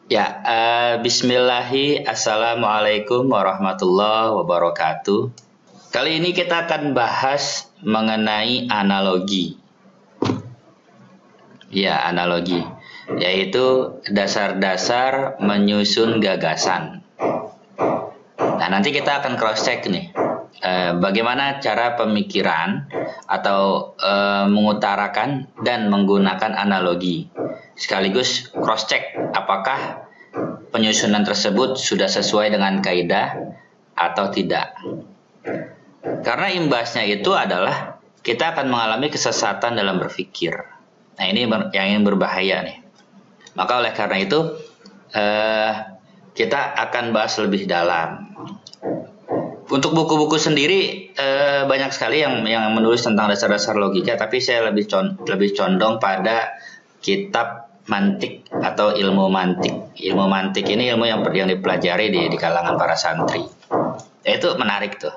Ya, bismillahi, assalamualaikum warahmatullahi wabarakatuh. Kali ini kita akan bahas mengenai analogi. Ya, analogi, yaitu dasar-dasar menyusun gagasan. Nah, nanti kita akan cross-check nih, bagaimana cara pemikiran atau mengutarakan dan menggunakan analogi. Sekaligus cross-check apakah penyusunan tersebut sudah sesuai dengan kaidah atau tidak. Karena imbasnya itu adalah kita akan mengalami kesesatan dalam berpikir. Nah, ini yang berbahaya nih. Maka oleh karena itu kita akan bahas lebih dalam. Untuk buku-buku sendiri banyak sekali yang menulis tentang dasar-dasar logika, tapi saya lebih condong pada kitab mantik atau ilmu mantik. Ilmu mantik ini ilmu yang dipelajari di kalangan para santri. Itu menarik tuh.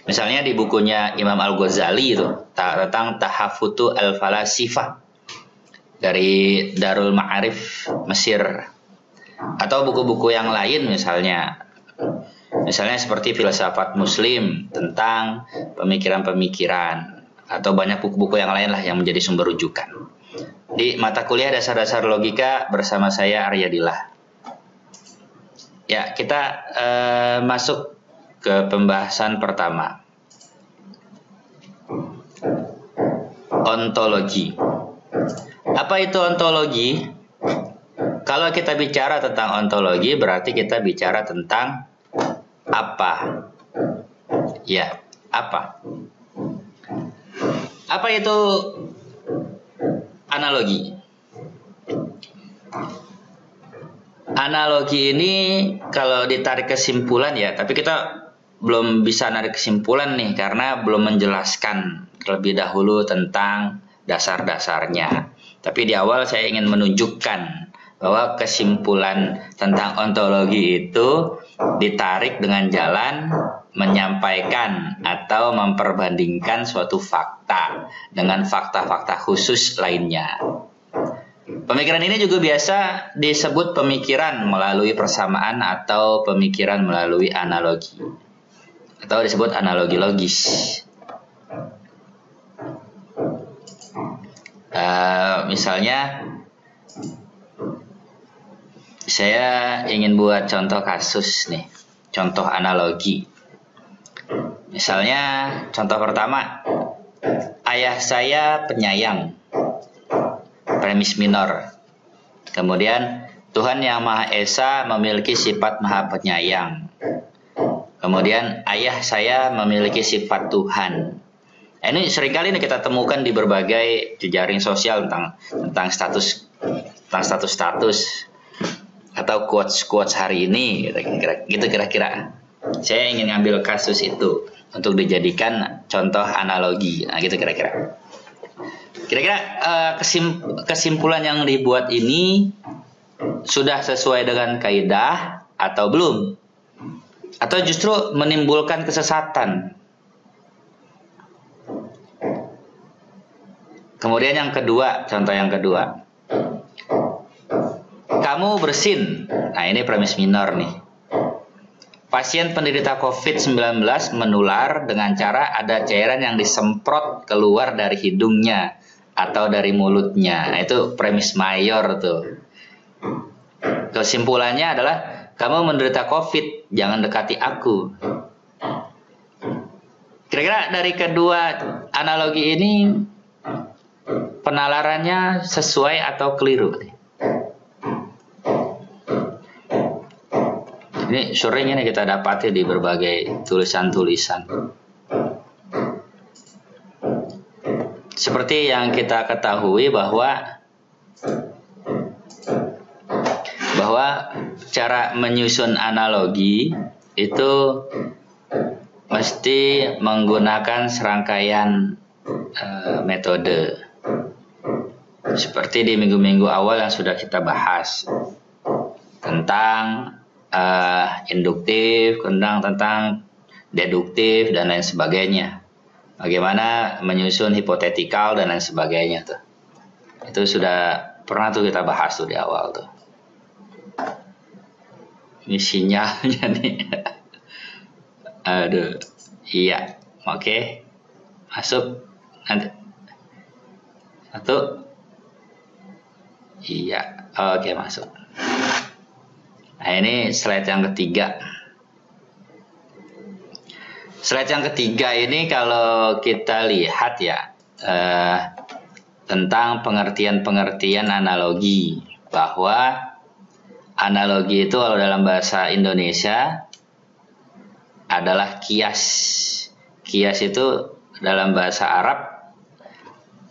Misalnya di bukunya Imam Al-Ghazali itu tentang Tahafutu Al-Falasifah dari Darul Ma'arif Mesir, atau buku-buku yang lain misalnya seperti Filsafat Muslim tentang pemikiran-pemikiran, atau banyak buku-buku yang lain lah yang menjadi sumber rujukan. Di mata kuliah dasar-dasar logika bersama saya Arya Dilah. Ya, kita masuk ke pembahasan pertama. Ontologi. Apa itu ontologi? Kalau kita bicara tentang ontologi, berarti kita bicara tentang apa? Ya, apa? Apa itu analogi? Analogi ini kalau ditarik kesimpulan ya, tapi kita belum bisa narik kesimpulan nih karena belum menjelaskan terlebih dahulu tentang dasar-dasarnya. Tapi di awal saya ingin menunjukkan bahwa kesimpulan tentang ontologi itu ditarik dengan jalan menyampaikan atau memperbandingkan suatu fakta dengan fakta-fakta khusus lainnya. Pemikiran ini juga biasa disebut pemikiran melalui persamaan atau pemikiran melalui analogi, atau disebut analogi logis. Misalnya saya ingin buat contoh kasus nih, contoh analogi. Misalnya contoh pertama, ayah saya penyayang, premis minor. Kemudian Tuhan Yang Maha Esa memiliki sifat Maha Penyayang. Kemudian ayah saya memiliki sifat Tuhan. Ini seringkali kita temukan di berbagai jejaring sosial tentang status atau quotes hari ini, gitu kira-kira. Saya ingin ngambil kasus itu untuk dijadikan contoh analogi, nah gitu kira-kira. Kira-kira kesimpulan yang dibuat ini sudah sesuai dengan kaidah atau belum? Atau justru menimbulkan kesesatan? Kemudian yang kedua, contoh yang kedua. Kamu bersin. Nah, ini premis minor nih. Pasien penderita COVID-19 menular dengan cara ada cairan yang disemprot keluar dari hidungnya atau dari mulutnya. Nah, itu premis mayor tuh. Kesimpulannya adalah kamu menderita COVID, jangan dekati aku. Kira-kira dari kedua analogi ini penalarannya sesuai atau keliru? Ini sering ini kita dapati di berbagai tulisan-tulisan. Seperti yang kita ketahui bahwa cara menyusun analogi itu mesti menggunakan serangkaian metode. Seperti di minggu-minggu awal yang sudah kita bahas tentang induktif, tentang deduktif dan lain sebagainya. Bagaimana menyusun hipotetikal dan lain sebagainya tuh. Itu sudah pernah tuh kita bahas tuh di awal tuh. Ini sinyalnya nih. Aduh. Iya. Oke. Masuk. Nanti. Satu. Iya. Oke, masuk. Nah, ini slide yang ketiga. Slide yang ketiga ini kalau kita lihat ya, tentang pengertian-pengertian analogi, bahwa analogi itu kalau dalam bahasa Indonesia adalah kias. Kias itu dalam bahasa Arab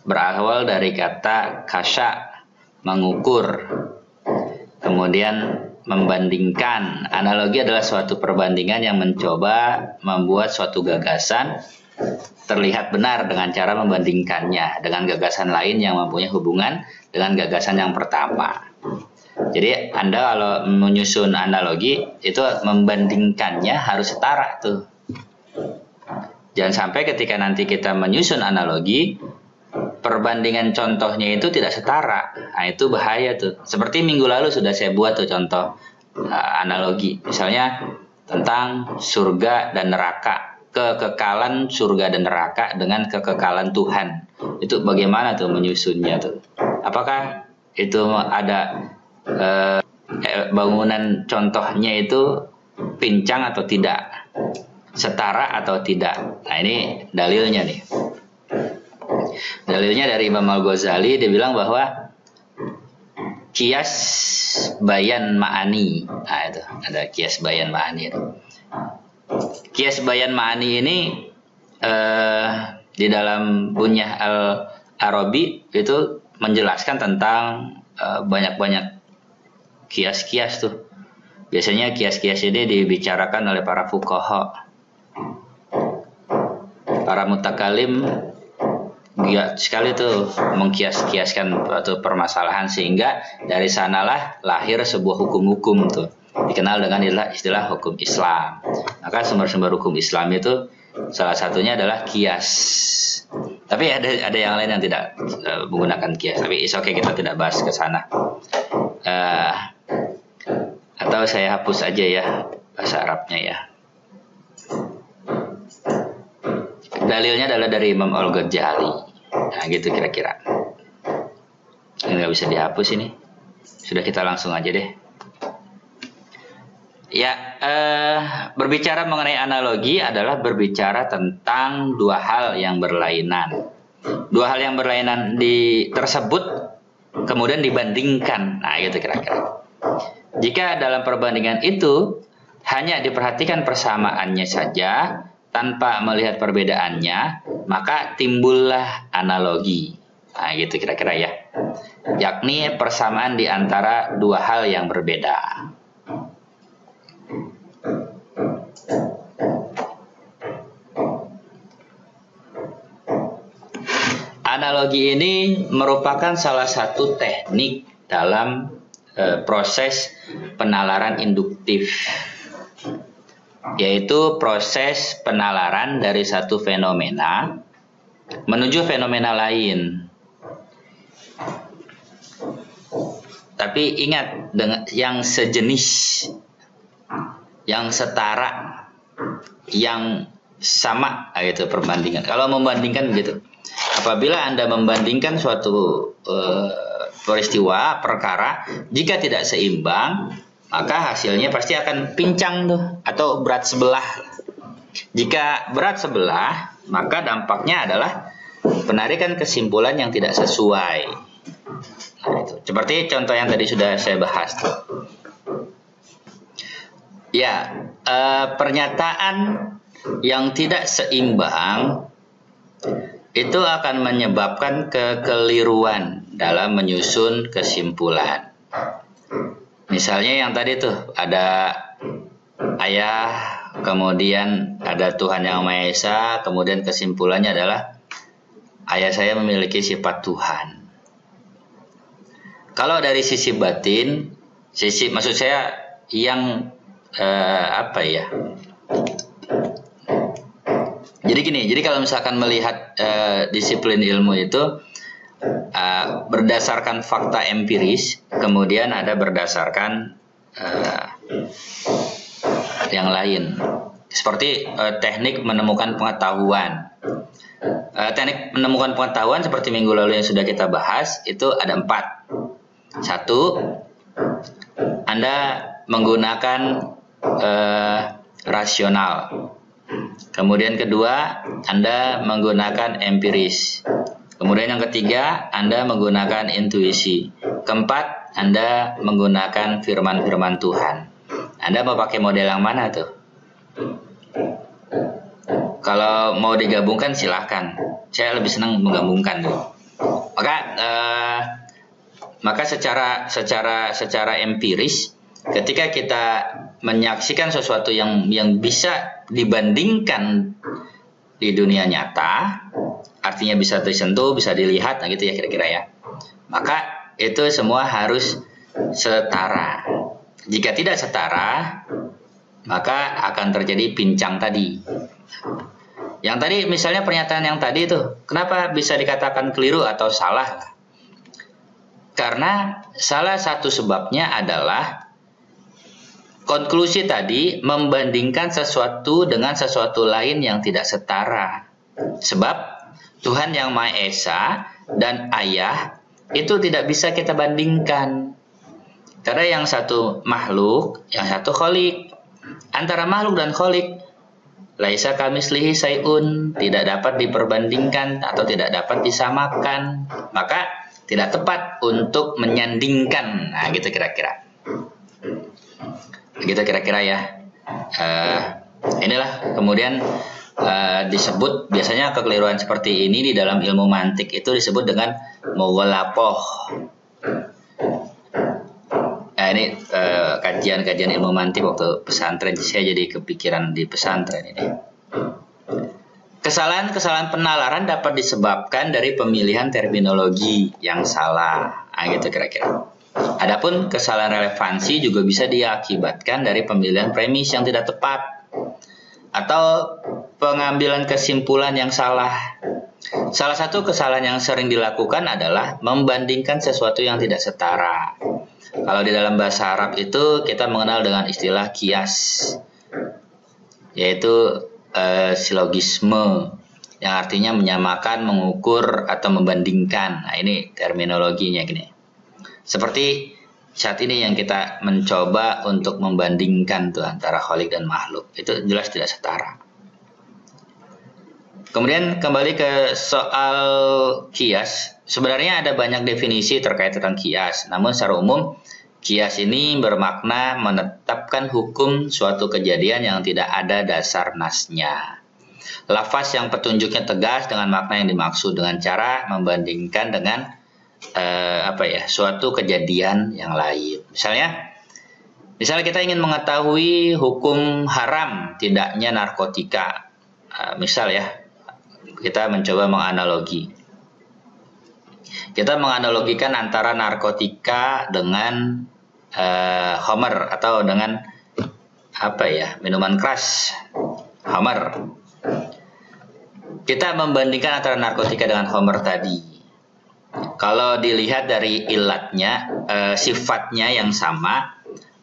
berawal dari kata kasya, mengukur, kemudian membandingkan. Analogi adalah suatu perbandingan yang mencoba membuat suatu gagasan terlihat benar dengan cara membandingkannya dengan gagasan lain yang mempunyai hubungan dengan gagasan yang pertama. Jadi Anda kalau menyusun analogi itu membandingkannya harus setara tuh. Jangan sampai ketika nanti kita menyusun analogi, perbandingan contohnya itu tidak setara. Nah, itu bahaya tuh. Seperti minggu lalu sudah saya buat tuh contoh analogi. Misalnya tentang surga dan neraka. Kekekalan surga dan neraka dengan kekekalan Tuhan. Itu bagaimana tuh menyusunnya tuh? Apakah itu ada bangunan contohnya itu pincang atau tidak? Setara atau tidak? Nah, ini dalilnya nih. Dalilnya dari Imam Al-Ghazali, dia bilang bahwa kias bayan ma'ani. Nah, itu ada kias bayan ma'ani. Kias bayan ma'ani ini di dalam Bunyah Al-Arabi itu menjelaskan tentang banyak-banyak kias-kias tuh. Biasanya kias-kias ini dibicarakan oleh para fuqaha, para mutakalim, giat sekali tuh mengkias-kiaskan suatu permasalahan, sehingga dari sanalah lahir sebuah hukum-hukum tuh dikenal dengan istilah hukum Islam. Maka sumber-sumber hukum Islam itu salah satunya adalah kias. Tapi ada yang lain yang tidak menggunakan kias. Tapi oke, kita tidak bahas ke sana. Atau saya hapus aja ya bahasa Arabnya ya. Dalilnya adalah dari Imam Al-Ghazali. Nah, gitu kira-kira. Ini nggak bisa dihapus ini. Sudah, kita langsung aja deh. Ya, berbicara mengenai analogi adalah berbicara tentang dua hal yang berlainan. Dua hal yang berlainan tersebut kemudian dibandingkan. Nah, gitu kira-kira. Jika dalam perbandingan itu hanya diperhatikan persamaannya saja tanpa melihat perbedaannya, maka timbullah analogi. Nah, gitu kira-kira ya. Yakni persamaan di antara dua hal yang berbeda. Analogi ini merupakan salah satu teknik dalam proses penalaran induktif, yaitu proses penalaran dari satu fenomena menuju fenomena lain. Tapi ingat, dengan yang sejenis, yang setara, yang sama, gitu perbandingan. Kalau membandingkan begitu. Apabila Anda membandingkan suatu peristiwa, perkara, jika tidak seimbang, maka hasilnya pasti akan pincang tuh, atau berat sebelah. Jika berat sebelah, maka dampaknya adalah penarikan kesimpulan yang tidak sesuai. Nah, itu. Seperti contoh yang tadi sudah saya bahas tuh. Ya, pernyataan yang tidak seimbang itu akan menyebabkan kekeliruan dalam menyusun kesimpulan. Misalnya yang tadi tuh ada ayah, kemudian ada Tuhan Yang Maha Esa, kemudian kesimpulannya adalah ayah saya memiliki sifat Tuhan. Kalau dari sisi batin, maksud saya yang Jadi gini, jadi kalau misalkan melihat disiplin ilmu itu berdasarkan fakta empiris, kemudian ada berdasarkan yang lain. Seperti teknik menemukan pengetahuan. Teknik menemukan pengetahuan seperti minggu lalu yang sudah kita bahas itu ada 4. 1, Anda menggunakan rasional. Kemudian kedua, Anda menggunakan empiris. Kemudian yang ketiga, Anda menggunakan intuisi. Keempat, Anda menggunakan firman-firman Tuhan. Anda mau pakai model yang mana tuh? Kalau mau digabungkan silahkan. Saya lebih senang menggabungkan tuh. Maka secara empiris, ketika kita menyaksikan sesuatu yang bisa dibandingkan di dunia nyata, artinya bisa disentuh, bisa dilihat, nah gitu ya kira-kira ya. Maka itu semua harus setara. Jika tidak setara, maka akan terjadi pincang tadi. Yang tadi misalnya pernyataan yang tadi itu, kenapa bisa dikatakan keliru atau salah? Karena salah satu sebabnya adalah konklusi tadi membandingkan sesuatu dengan sesuatu lain yang tidak setara. Sebab Tuhan yang Maha Esa dan Ayah itu tidak bisa kita bandingkan. Karena yang satu makhluk, yang satu kholik. Antara makhluk dan kholik, laisa kamitslihi syai'un, tidak dapat diperbandingkan atau tidak dapat disamakan. Maka tidak tepat untuk menyandingkan. Nah, gitu kira-kira. Gitu kira-kira ya. Inilah kemudian disebut, biasanya kekeliruan seperti ini di dalam ilmu mantik itu disebut dengan mughalathah. Nah, ini kajian-kajian ilmu mantik waktu pesantren, saya jadi kepikiran di pesantren ini. Kesalahan-kesalahan penalaran dapat disebabkan dari pemilihan terminologi yang salah. Nah, gitu kira-kira. Adapun kesalahan relevansi juga bisa diakibatkan dari pemilihan premis yang tidak tepat atau pengambilan kesimpulan yang salah. Salah satu kesalahan yang sering dilakukan adalah membandingkan sesuatu yang tidak setara. Kalau di dalam bahasa Arab itu kita mengenal dengan istilah kias, yaitu silogisme, yang artinya menyamakan, mengukur, atau membandingkan. Nah, ini terminologinya gini. Seperti saat ini yang kita mencoba untuk membandingkan tuh antara kholik dan makhluk, itu jelas tidak setara. Kemudian kembali ke soal kias, sebenarnya ada banyak definisi terkait tentang kias. Namun secara umum, kias ini bermakna menetapkan hukum suatu kejadian yang tidak ada dasar nasnya. Lafaz yang petunjuknya tegas dengan makna yang dimaksud dengan cara membandingkan dengan suatu kejadian yang lain. Misalnya kita ingin mengetahui hukum haram tidaknya narkotika. Misal ya, kita mencoba menganalogi. Kita menganalogikan antara narkotika dengan khamar atau dengan minuman keras, khamar. Kita membandingkan antara narkotika dengan khamar tadi. Kalau dilihat dari ilatnya, sifatnya yang sama,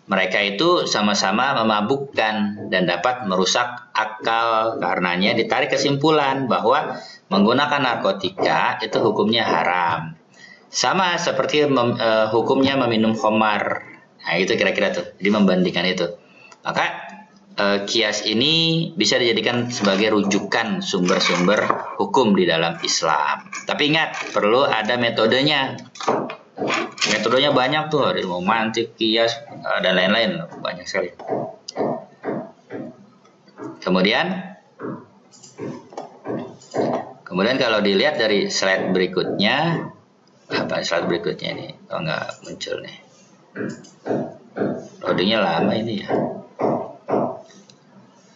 mereka itu sama-sama memabukkan dan dapat merusak akal. Karenanya ditarik kesimpulan bahwa menggunakan narkotika itu hukumnya haram. Sama seperti hukumnya meminum khamar. Nah, itu kira-kira tuh. Jadi membandingkan itu. Maka kias ini bisa dijadikan sebagai rujukan sumber-sumber hukum di dalam Islam. Tapi ingat, perlu ada metodenya. Metodenya banyak tuh, ada ilmu mantik, kias, dan lain-lain, banyak sekali. Kemudian kalau dilihat dari slide berikutnya, slide berikutnya ini? Oh, nggak muncul nih. Loadingnya lama ini ya.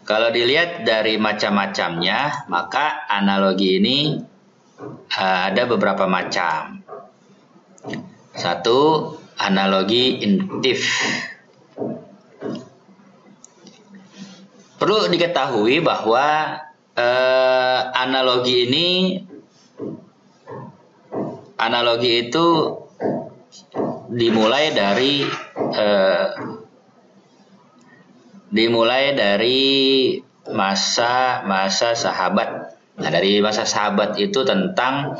Kalau dilihat dari macam-macamnya, maka analogi ini ada beberapa macam. Satu, analogi induktif. Perlu diketahui bahwa analogi itu dimulai dari dimulai dari masa sahabat. Nah, dari masa sahabat itu tentang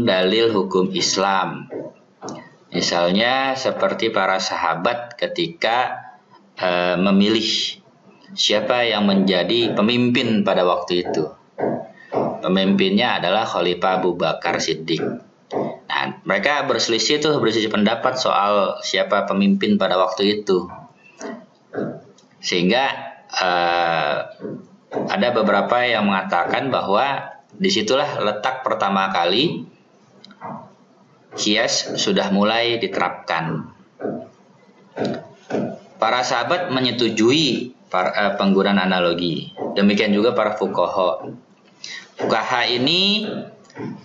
dalil hukum Islam. Misalnya seperti para sahabat ketika memilih siapa yang menjadi pemimpin pada waktu itu. Pemimpinnya adalah Khalifah Abu Bakar Siddiq. Nah, mereka berselisih pendapat soal siapa pemimpin pada waktu itu. Sehingga ada beberapa yang mengatakan bahwa disitulah letak pertama kali qiyas sudah mulai diterapkan. Para sahabat menyetujui penggunaan analogi. Demikian juga para fuqaha. Fuqaha ini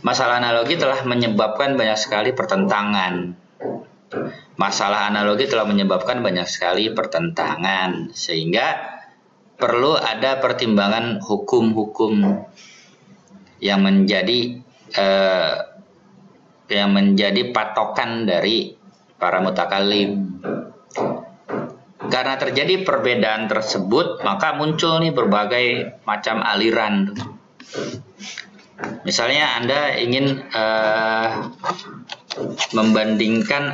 masalah analogi telah menyebabkan banyak sekali pertentangan. Sehingga perlu ada pertimbangan hukum-hukum yang menjadi patokan dari para mutakallim. Karena terjadi perbedaan tersebut, maka muncul nih berbagai macam aliran. Misalnya Anda ingin membandingkan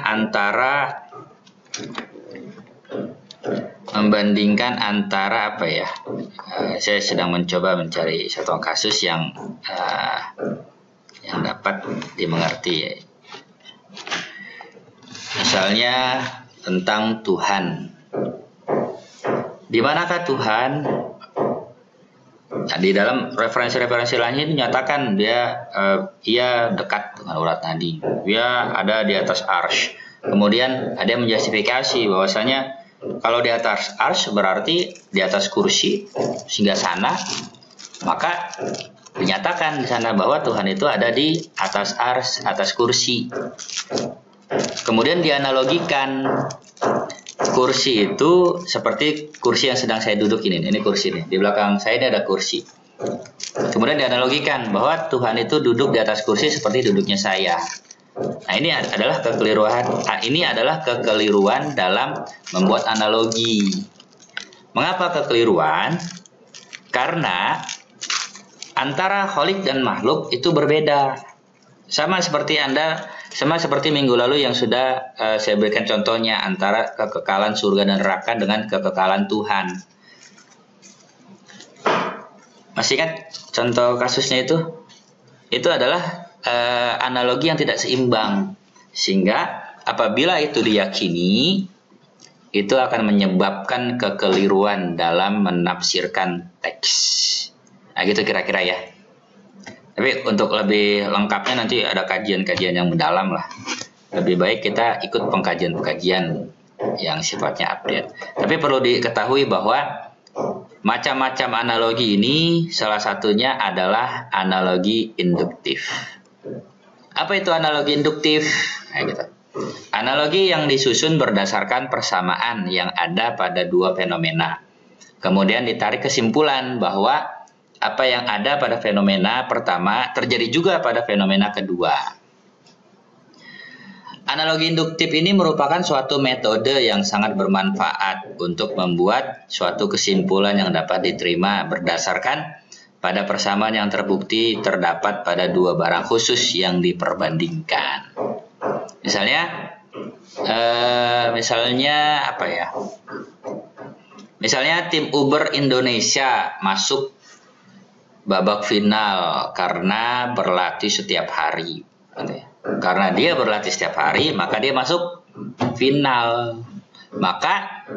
antara apa ya? Saya sedang mencoba mencari satu kasus yang dapat dimengerti. Misalnya tentang Tuhan. Di manakah Tuhan? Nah, di dalam referensi-referensi lainnya dinyatakan ia dekat dengan urat nadi. Dia ada di atas arsy. Kemudian ada yang menjustifikasi bahwasanya kalau di atas arsy berarti di atas kursi singgasana, maka dinyatakan di sana bahwa Tuhan itu ada di atas arsy, atas kursi. Kemudian dianalogikan kursi itu seperti kursi yang sedang saya duduk ini. Ini kursi nih. Di belakang saya ini ada kursi. Kemudian dianalogikan bahwa Tuhan itu duduk di atas kursi seperti duduknya saya. Nah, ini adalah kekeliruan dalam membuat analogi. Mengapa kekeliruan? Karena antara khalik dan makhluk itu berbeda. Sama seperti minggu lalu yang sudah saya berikan contohnya antara kekekalan surga dan neraka dengan kekekalan Tuhan. Masih ingat contoh kasusnya itu? Itu adalah analogi yang tidak seimbang. Sehingga apabila itu diyakini, itu akan menyebabkan kekeliruan dalam menafsirkan teks. Nah, gitu kira-kira ya. Tapi untuk lebih lengkapnya nanti ada kajian-kajian yang mendalam lah. Lebih baik kita ikut pengkajian-pengkajian yang sifatnya update. Tapi perlu diketahui bahwa macam-macam analogi ini salah satunya adalah analogi induktif. Apa itu analogi induktif? Nah, gitu. Analogi yang disusun berdasarkan persamaan yang ada pada dua fenomena. Kemudian ditarik kesimpulan bahwa apa yang ada pada fenomena pertama terjadi juga pada fenomena kedua. Analogi induktif ini merupakan suatu metode yang sangat bermanfaat untuk membuat suatu kesimpulan yang dapat diterima berdasarkan pada persamaan yang terbukti terdapat pada dua barang khusus yang diperbandingkan. Misalnya apa ya? Misalnya tim Uber Indonesia masuk babak final karena berlatih setiap hari. Karena dia berlatih setiap hari, maka dia masuk final. Maka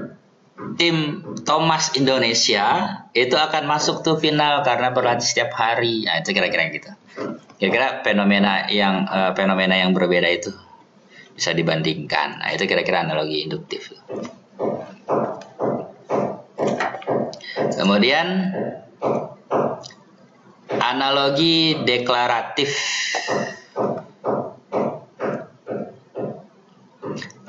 tim Thomas Indonesia itu akan masuk tuh final karena berlatih setiap hari. Nah, itu kira-kira gitu. Kira-kira fenomena yang berbeda itu bisa dibandingkan. Nah, itu kira-kira analogi induktif. Kemudian analogi deklaratif.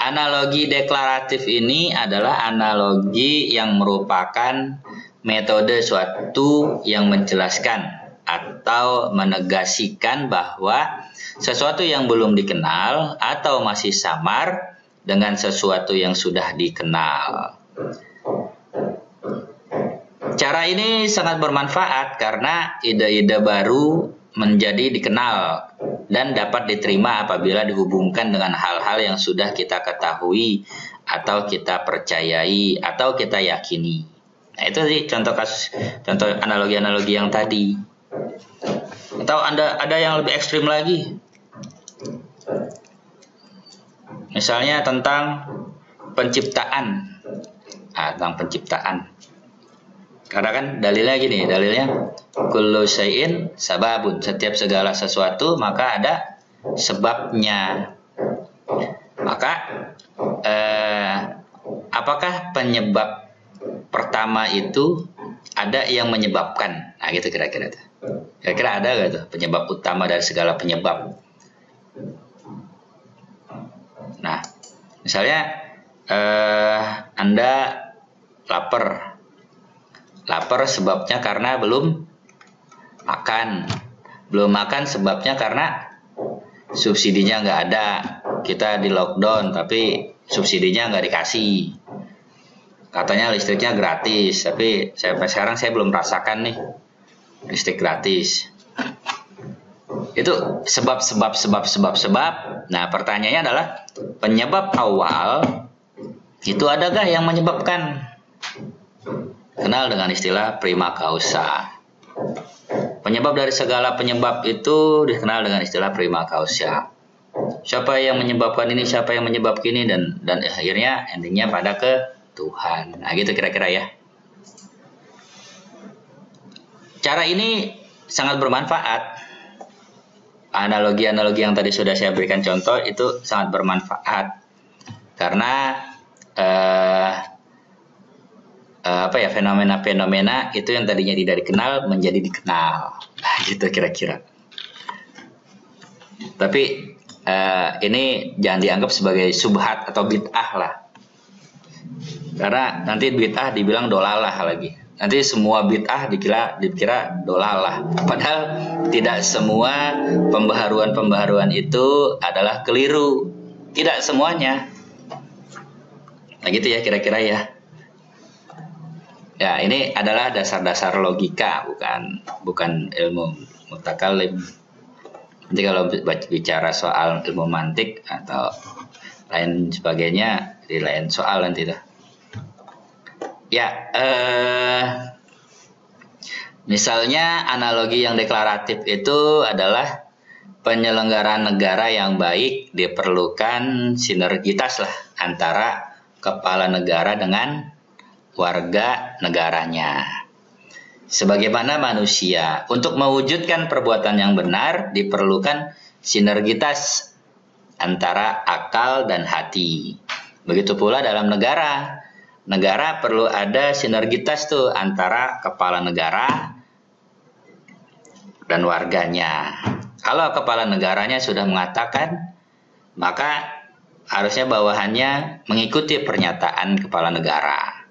Analogi deklaratif ini adalah analogi yang merupakan metode suatu yang menjelaskan atau menegasikan bahwa sesuatu yang belum dikenal atau masih samar dengan sesuatu yang sudah dikenal. Cara ini sangat bermanfaat karena ide-ide baru menjadi dikenal dan dapat diterima apabila dihubungkan dengan hal-hal yang sudah kita ketahui atau kita percayai atau kita yakini. Nah, itu sih contoh analogi-analogi yang tadi. Atau ada yang lebih ekstrim lagi. Misalnya tentang penciptaan. Tentang penciptaan. Karena kan dalilnya gini, kullu syai'in sababun, setiap segala sesuatu maka ada sebabnya. Maka apakah penyebab pertama itu ada yang menyebabkan? Nah gitu kira-kira. Kira-kira ada gak tuh penyebab utama dari segala penyebab? Nah, misalnya Anda lapar sebabnya karena belum makan sebabnya karena subsidinya nggak ada, kita di lockdown tapi subsidinya nggak dikasih, katanya listriknya gratis tapi sampai sekarang saya belum merasakan nih listrik gratis. Itu sebab. Nah pertanyaannya adalah penyebab awal itu adakah yang menyebabkan? Kenal dengan istilah prima causa. Penyebab dari segala penyebab itu dikenal dengan istilah prima causa. Siapa yang menyebabkan ini, siapa yang menyebabkan ini, dan akhirnya endingnya pada ke Tuhan. Nah gitu kira-kira ya. Cara ini sangat bermanfaat. Analogi-analogi yang tadi sudah saya berikan contoh itu sangat bermanfaat karena fenomena-fenomena itu yang tadinya tidak dikenal menjadi dikenal. Nah, gitu kira-kira. Tapi ini jangan dianggap sebagai subhat atau bid'ah lah. Karena nanti bid'ah dibilang dolalah lagi. Nanti semua bid'ah dikira dolalah. Padahal tidak semua pembaharuan itu adalah keliru. Tidak semuanya. Nah gitu ya kira-kira ya. Ya, ini adalah dasar-dasar logika, bukan ilmu mutakallim. Nanti kalau bicara soal ilmu mantik atau lain sebagainya, di lain soal nanti dah. Ya, misalnya analogi yang deklaratif itu adalah penyelenggaraan negara yang baik diperlukan sinergitas lah antara kepala negara dengan warga negaranya. Sebagaimana manusia, untuk mewujudkan perbuatan yang benar diperlukan sinergitas antara akal dan hati. Begitu pula dalam negara. Negara perlu ada sinergitas tuh antara kepala negara dan warganya. Kalau kepala negaranya sudah mengatakan, maka harusnya bawahannya mengikuti pernyataan kepala negara.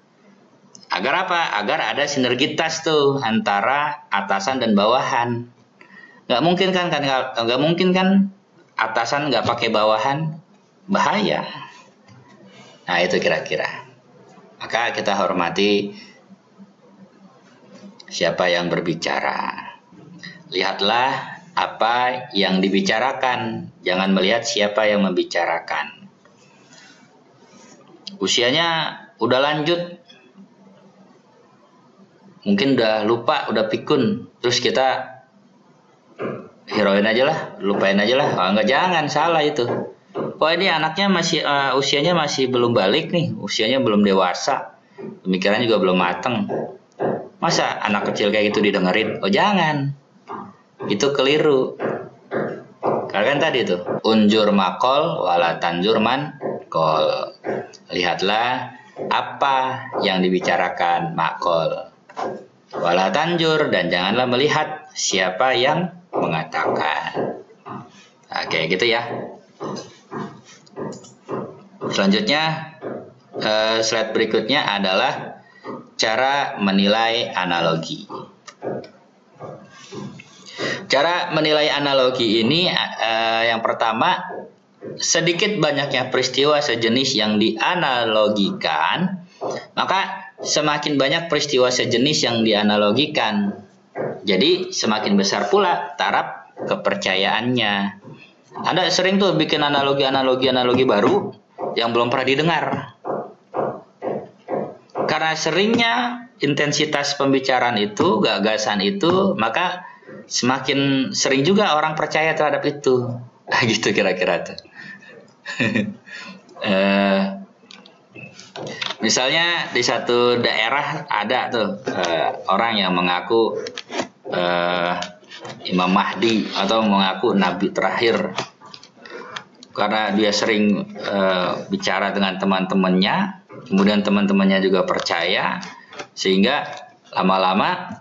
Agar apa? Agar ada sinergitas tuh antara atasan dan bawahan. Nggak mungkin kan atasan nggak pakai bawahan, bahaya. Nah itu kira-kira. Maka kita hormati siapa yang berbicara. Lihatlah apa yang dibicarakan, jangan melihat siapa yang membicarakan. Usianya udah lanjut, mungkin udah lupa, udah pikun, terus kita heroin aja lah, lupain aja lah. Enggak, jangan, salah itu. Ini anaknya masih usianya masih belum balik nih, usianya belum dewasa, pemikirannya juga belum mateng. Masa anak kecil kayak gitu didengerin? Oh jangan, itu keliru. Karena kan tadi tuh unjur makol wala tanjur man kol. Lihatlah apa yang dibicarakan makol wala tanjur, dan janganlah melihat siapa yang mengatakan. Oke, gitu ya. Selanjutnya, slide berikutnya adalah cara menilai analogi. Cara menilai analogi ini yang pertama, sedikit banyaknya peristiwa sejenis yang dianalogikan, maka semakin banyak peristiwa sejenis yang dianalogikan. Jadi semakin besar pula taraf kepercayaannya. Anda sering tuh bikin analogi baru yang belum pernah didengar. Karena seringnya intensitas pembicaraan itu, gagasan itu, maka semakin sering juga orang percaya terhadap itu. Gitu kira-kira tuh. Misalnya di satu daerah ada tuh orang yang mengaku Imam Mahdi atau mengaku Nabi terakhir. Karena dia sering bicara dengan teman-temannya, kemudian teman-temannya juga percaya, sehingga lama-lama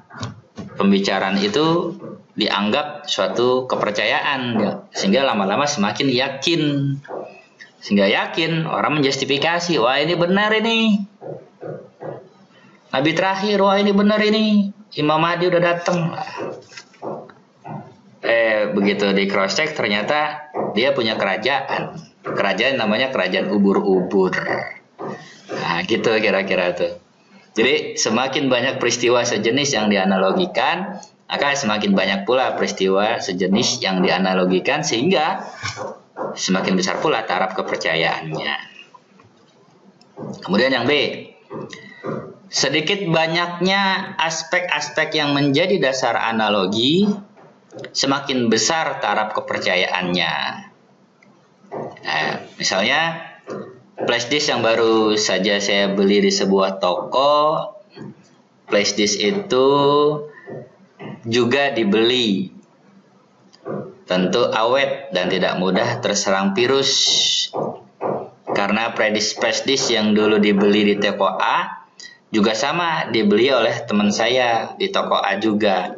pembicaraan itu dianggap suatu kepercayaan, sehingga lama-lama semakin yakin. Sehingga yakin, orang menjustifikasi, wah ini benar ini. Nabi terakhir, wah ini benar ini. Imam Mahdi udah datang. Begitu di cross check ternyata dia punya kerajaan. Kerajaan namanya kerajaan ubur-ubur. Nah, gitu kira-kira tuh. Jadi semakin banyak peristiwa sejenis yang dianalogikan, maka semakin banyak pula peristiwa sejenis yang dianalogikan, sehingga semakin besar pula taraf kepercayaannya. Kemudian yang B, sedikit banyaknya aspek-aspek yang menjadi dasar analogi, semakin besar taraf kepercayaannya. Nah, misalnya flash disk yang baru saja saya beli di sebuah toko, flash disk itu juga dibeli. Tentu awet dan tidak mudah terserang virus. Karena flash disk yang dulu dibeli di toko A juga sama dibeli oleh teman saya di toko A juga.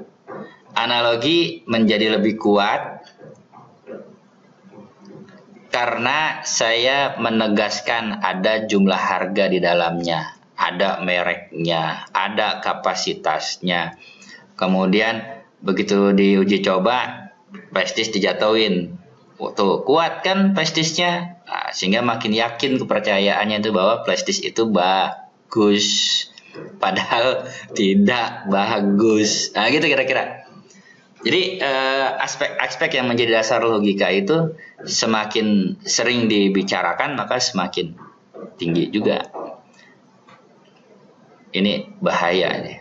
Analogi menjadi lebih kuat karena saya menegaskan ada jumlah harga di dalamnya, ada mereknya, ada kapasitasnya. Kemudian begitu diuji coba, flash disk dijatuhin. Tuh, kuat kan flash disknya? Nah, sehingga makin yakin kepercayaannya itu bahwa flash disk itu bagus. Padahal tidak bagus. Nah, gitu kira-kira. Jadi aspek-aspek yang menjadi dasar logika itu semakin sering dibicarakan, maka semakin tinggi juga. Ini bahaya nih.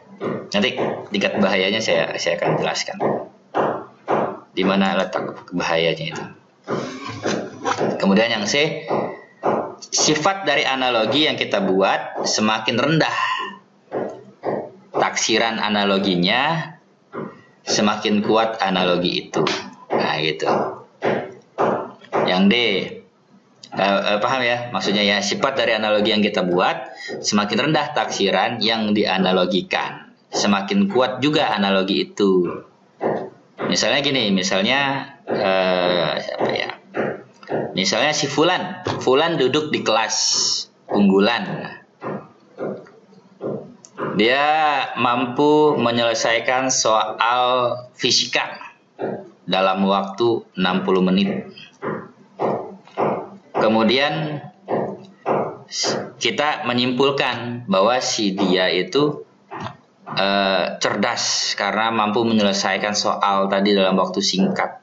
Nanti tingkat bahayanya saya akan jelaskan. Di mana letak bahayanya itu. Kemudian yang C, sifat dari analogi yang kita buat semakin rendah. Taksiran analoginya semakin kuat analogi itu. Nah gitu. Yang D, paham ya maksudnya ya, sifat dari analogi yang kita buat semakin rendah taksiran yang dianalogikan, semakin kuat juga analogi itu. Misalnya gini, siapa ya, misalnya si Fulan duduk di kelas unggulan, dia mampu menyelesaikan soal fisika dalam waktu 60 menit. Kemudian kita menyimpulkan bahwa si dia itu cerdas karena mampu menyelesaikan soal tadi dalam waktu singkat.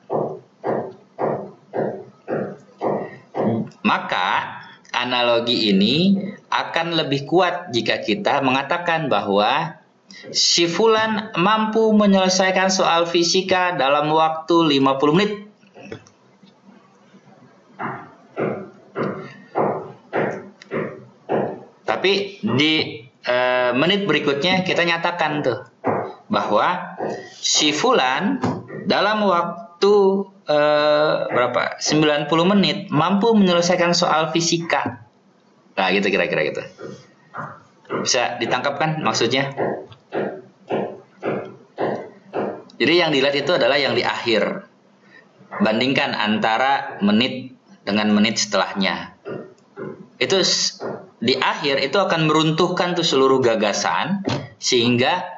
Maka analogi ini akan lebih kuat jika kita mengatakan bahwa si Fulan mampu menyelesaikan soal fisika dalam waktu 50 menit. Tapi di menit berikutnya kita nyatakan tuh bahwa si Fulan dalam waktu 90 menit mampu menyelesaikan soal fisika. Nah gitu kira-kira gitu. Bisa ditangkap kan maksudnya? Jadi yang dilihat itu adalah yang di akhir. Bandingkan antara menit dengan menit setelahnya. Itu di akhir itu akan meruntuhkan tuh seluruh gagasan sehingga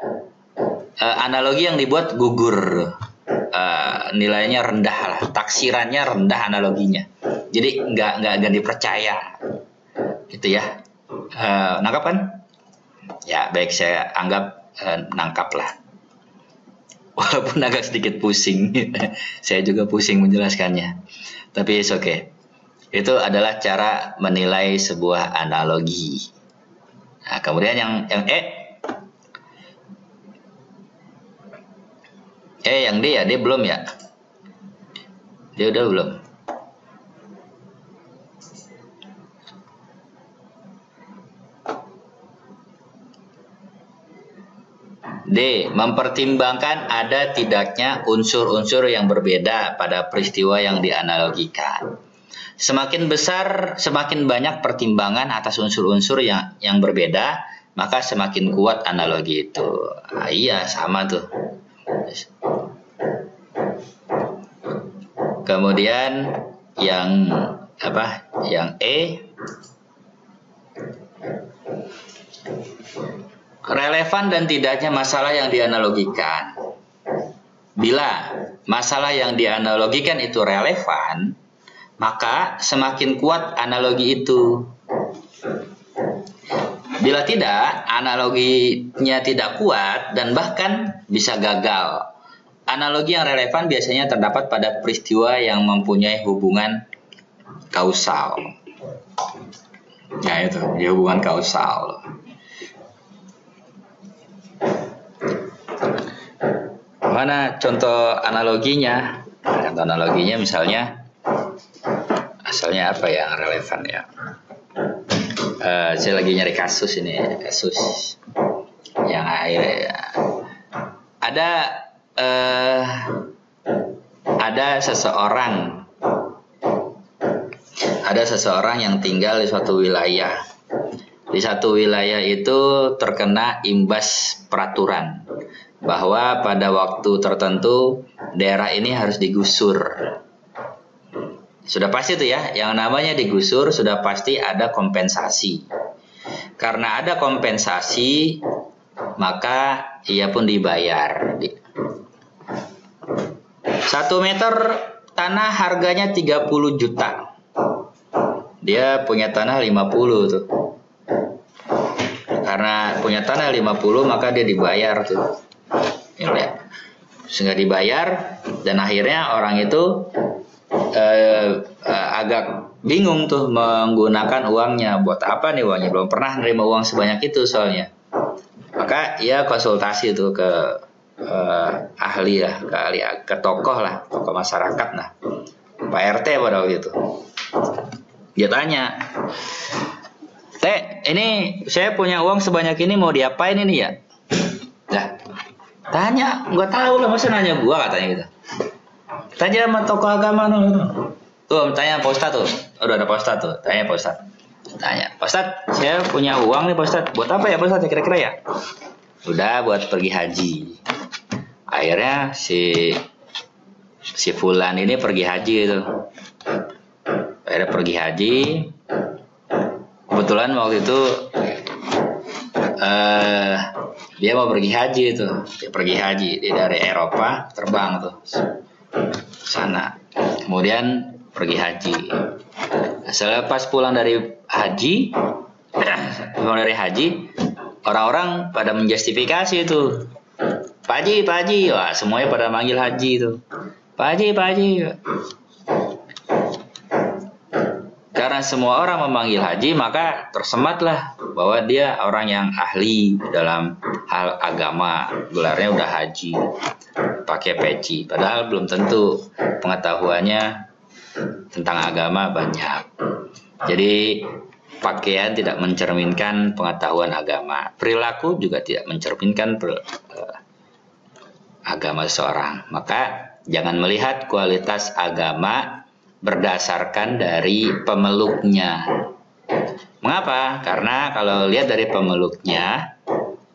analogi yang dibuat gugur. Nilainya rendah lah, taksirannya rendah analoginya. Jadi nggak dipercaya, gitu ya. Nangkap kan? Ya baik, saya anggap nangkap lah. Walaupun agak sedikit pusing, saya juga pusing menjelaskannya. Tapi it's okay. Itu adalah cara menilai sebuah analogi. Nah, kemudian yang yang D ya, dia belum ya? Dia udah belum? D. Mempertimbangkan ada tidaknya unsur-unsur yang berbeda pada peristiwa yang dianalogikan. Semakin besar, semakin banyak pertimbangan atas unsur-unsur yang berbeda, maka semakin kuat analogi itu. Nah, iya, sama tuh. Kemudian yang apa? Yang E, relevan dan tidaknya masalah yang dianalogikan. Bila masalah yang dianalogikan itu relevan, maka semakin kuat analogi itu. Bila tidak, analoginya tidak kuat dan bahkan bisa gagal. Analogi yang relevan biasanya terdapat pada peristiwa yang mempunyai hubungan kausal. Ya itu, dia hubungan kausal. Mana contoh analoginya? Contoh analoginya misalnya, asalnya apa yang relevan ya? Saya lagi nyari kasus ini, kasus yang akhirnya ya. Ada seseorang yang tinggal di suatu wilayah. Di satu wilayah itu terkena imbas peraturan bahwa pada waktu tertentu daerah ini harus digusur. Sudah pasti itu ya, yang namanya digusur sudah pasti ada kompensasi. Karena ada kompensasi, maka ia pun dibayar. 1 meter tanah harganya 30 juta. Dia punya tanah 50 tuh. Karena punya tanah 50, maka dia dibayar tuh. Ya. Sehingga dibayar, dan akhirnya orang itu agak bingung tuh menggunakan uangnya. Buat apa nih uangnya? Belum pernah nerima uang sebanyak itu soalnya. Maka ia konsultasi tuh ke ahli lah, ke tokoh lah, tokoh masyarakat lah, Pak RT pada waktu itu. Dia tanya, Teh, ini saya punya uang sebanyak ini mau diapain ini ya? Lah, tanya, nggak tahu lah, masa nanya gua, katanya gitu. Tanya sama tokoh agama tuh, tanya Pak Ustadz tuh, udah ada Pak Ustadz tuh, tanya Pak Ustadz. Tanya, Pak Ustadz, saya punya uang nih Pak Ustadz, buat apa ya Pak Ustadz kira-kira ya? Udah buat pergi haji. Akhirnya si Fulan ini pergi haji itu. Akhirnya pergi haji. Kebetulan waktu itu dia mau pergi haji itu. Dia pergi haji, dia dari Eropa terbang tuh sana. Kemudian pergi haji. Selepas pulang dari haji, orang-orang pada menjustifikasi itu. Pak Haji, wah semuanya pada manggil Haji itu. Pak Haji. Karena semua orang memanggil Haji, maka tersematlah bahwa dia orang yang ahli dalam hal agama. Gelarnya udah Haji, pakai peci. Padahal belum tentu pengetahuannya tentang agama banyak. Jadi pakaian tidak mencerminkan pengetahuan agama. Perilaku juga tidak mencerminkan agama seseorang. Maka jangan melihat kualitas agama berdasarkan dari pemeluknya. Mengapa? Karena kalau lihat dari pemeluknya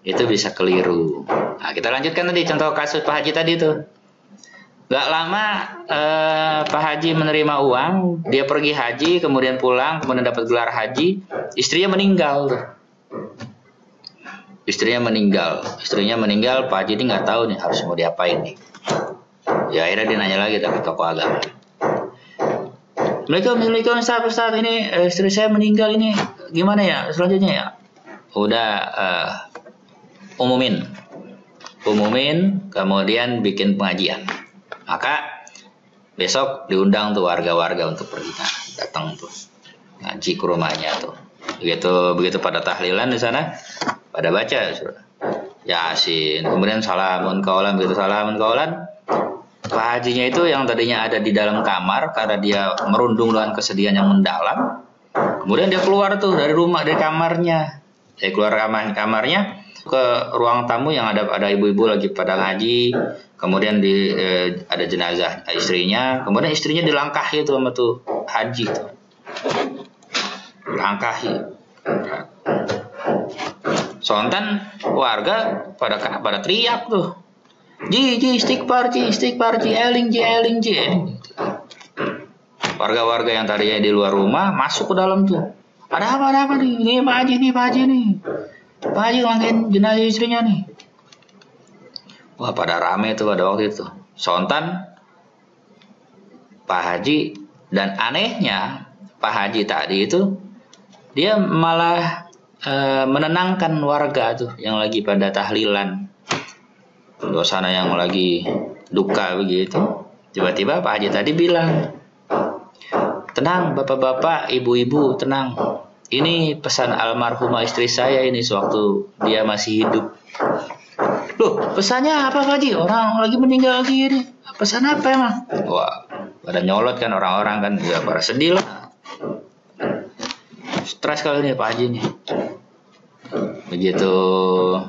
itu bisa keliru. Nah, kita lanjutkan tadi contoh kasus Pak Haji tadi tuh. Gak lama Pak Haji menerima uang, dia pergi haji, kemudian pulang, kemudian dapat gelar haji, istrinya meninggal. Istrinya meninggal, Pak Haji ini nggak tahu nih harus mau diapain nih. Ya akhirnya dia nanya lagi ke tokoh agama. Assalamualaikum Ustaz, ini istri saya meninggal ini, gimana ya selanjutnya ya? Udah umumin, kemudian bikin pengajian. Maka besok diundang tuh warga-warga untuk pergi datang tuh ngaji ke rumahnya tuh. Begitu pada tahlilan di sana, pada baca Yasin, kemudian salamun kaulan, begitu salamun kaulan, Pak Hajinya itu yang tadinya ada di dalam kamar karena dia merundung dengan kesedihan yang mendalam. Kemudian dia keluar tuh dari kamarnya. Dia keluar kamarnya ke ruang tamu yang ada ibu-ibu lagi pada ngaji. Kemudian ada jenazah istrinya. Kemudian istrinya dilangkahi tuh sama tuh Haji tuh. Dilangkahi. Sontan warga pada teriak tuh. Ji, istighfar, eling, ji. Warga-warga yang tadinya di luar rumah masuk ke dalam tuh. Ada apa nih? Ini Pak Haji nih. Pak Haji ngangkain jenazah istrinya nih. Wah, pada rame tuh pada waktu itu. Sontan Pak Haji, dan anehnya Pak Haji tadi itu dia malah menenangkan warga tuh yang lagi pada tahlilan. Suasana yang lagi duka begitu. Tiba-tiba Pak Haji tadi bilang, tenang bapak-bapak, ibu-ibu, tenang. Ini pesan almarhumah istri saya ini sewaktu dia masih hidup. Loh, pesannya apa Pak Haji? Orang lagi meninggal lagi ini. Pesan apa emang? Wah, pada nyolot kan orang-orang kan, ya pada sedih lah. Stres kali ini Pak Haji nih. Begitu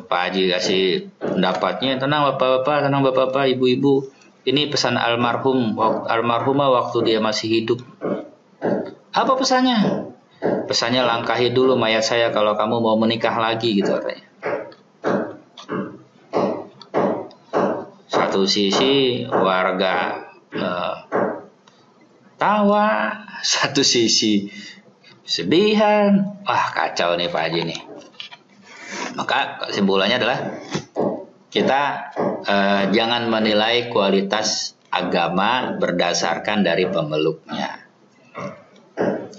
Pak Haji kasih pendapatnya, tenang bapak-bapak, ibu-ibu, ini pesan almarhumah waktu dia masih hidup. Apa pesannya? Pesannya langkahi dulu mayat saya kalau kamu mau menikah lagi, gitu katanya. Satu sisi warga tawa, satu sisi sedihan. Wah, kacau nih Pak Haji nih. Maka kesimpulannya adalah kita jangan menilai kualitas agama berdasarkan dari pemeluknya.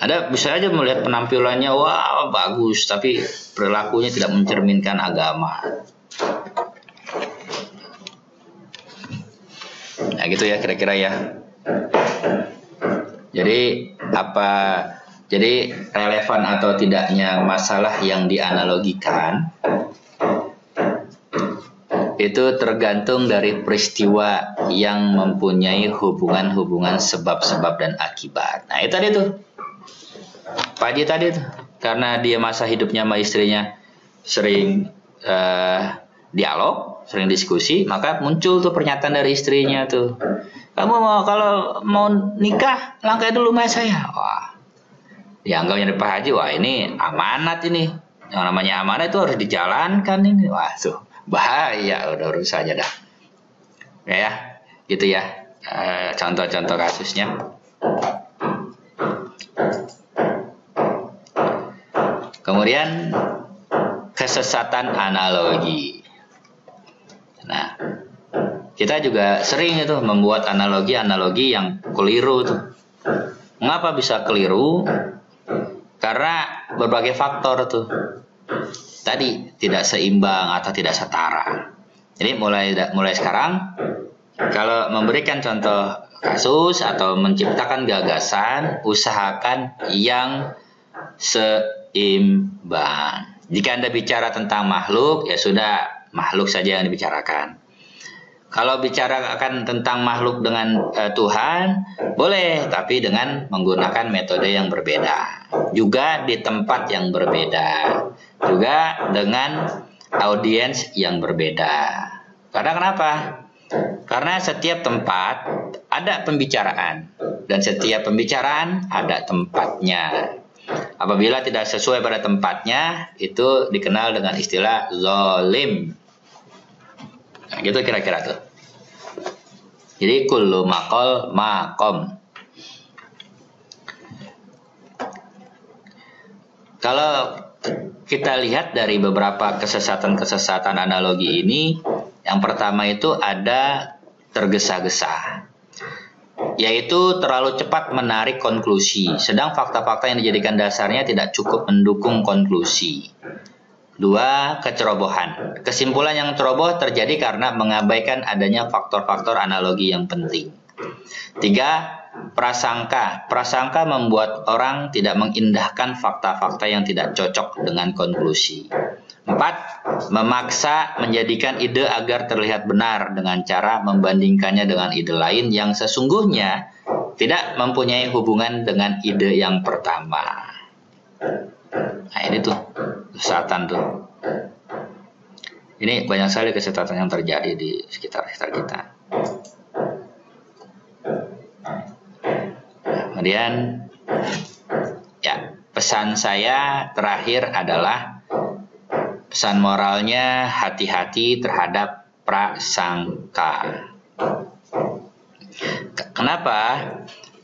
Ada bisa aja melihat penampilannya, wah bagus, tapi perilakunya tidak mencerminkan agama. Nah gitu ya kira-kira ya. Jadi relevan atau tidaknya masalah yang dianalogikan itu tergantung dari peristiwa yang mempunyai hubungan sebab-sebab dan akibat. Nah itu tadi tuh Pak Haji tadi tuh, karena dia masa hidupnya sama istrinya sering dialog, sering diskusi, maka muncul tuh pernyataan dari istrinya tuh, kamu kalau mau nikah langkai dulu sama saya. Wah, dianggapnya Pak Haji, wah ini amanat ini, yang namanya amanat itu harus dijalankan ini. Wah tuh bahaya, udah urus aja dah ya, gitu ya. Contoh-contoh kasusnya. Kemudian kesesatan analogi. Nah, kita juga sering itu membuat analogi-analogi yang keliru tuh. Mengapa bisa keliru? Karena berbagai faktor tuh. Tadi tidak seimbang atau tidak setara. Jadi mulai sekarang, kalau memberikan contoh kasus atau menciptakan gagasan, usahakan yang seimbang. Jika Anda bicara tentang makhluk, ya sudah makhluk saja yang dibicarakan. Kalau bicarakan tentang makhluk dengan Tuhan, boleh, tapi dengan menggunakan metode yang berbeda. Juga di tempat yang berbeda. Juga dengan audiens yang berbeda. Karena kenapa? Karena setiap tempat ada pembicaraan. Dan setiap pembicaraan ada tempatnya. Apabila tidak sesuai pada tempatnya, itu dikenal dengan istilah zolim. Nah, gitu kira-kira tuh. Jadi kullu maqal maqam. Kalau kita lihat dari beberapa kesesatan analogi ini, yang pertama itu ada tergesa-gesa. yaitu terlalu cepat menarik konklusi, sedang fakta-fakta yang dijadikan dasarnya tidak cukup mendukung konklusi. 2. Kecerobohan. Kesimpulan yang ceroboh terjadi karena mengabaikan adanya faktor-faktor analogi yang penting. 3. Prasangka. Prasangka membuat orang tidak mengindahkan fakta-fakta yang tidak cocok dengan konklusi. 4. Memaksa menjadikan ide agar terlihat benar dengan cara membandingkannya dengan ide lain yang sesungguhnya tidak mempunyai hubungan dengan ide yang pertama. Nah ini tuh, kesesatan tuh. Ini banyak sekali kesesatan yang terjadi di sekitar kita. Kemudian, ya, pesan saya terakhir adalah pesan moralnya hati-hati terhadap prasangka. Kenapa?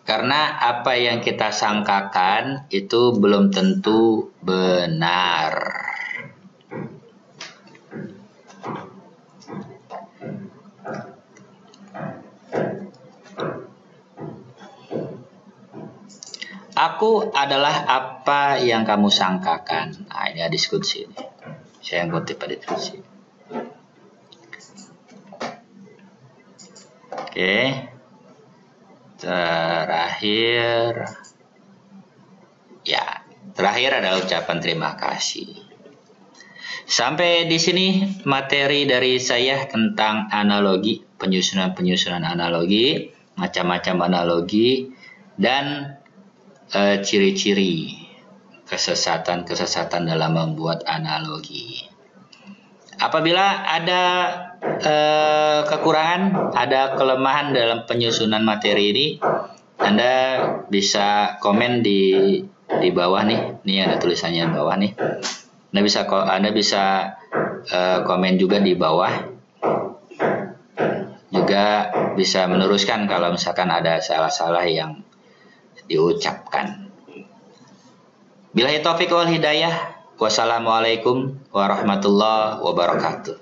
Karena apa yang kita sangkakan itu belum tentu benar. Aku adalah apa yang kamu sangkakan. Nah, ini ada diskusi ini. Saya yang kutip pada diskusi. Oke. Terakhir adalah ucapan terima kasih. Sampai di sini materi dari saya tentang analogi, penyusunan analogi, macam-macam analogi, dan ciri-ciri kesesatan dalam membuat analogi. Apabila ada kekurangan, ada kelemahan dalam penyusunan materi ini, Anda bisa komen di bawah nih. Ini ada tulisannya di bawah nih. Anda bisa komen juga di bawah. Juga bisa meneruskan kalau misalkan ada salah-salah yang diucapkan. Billahi taufiq wal hidayah. Wassalamualaikum warahmatullahi wabarakatuh.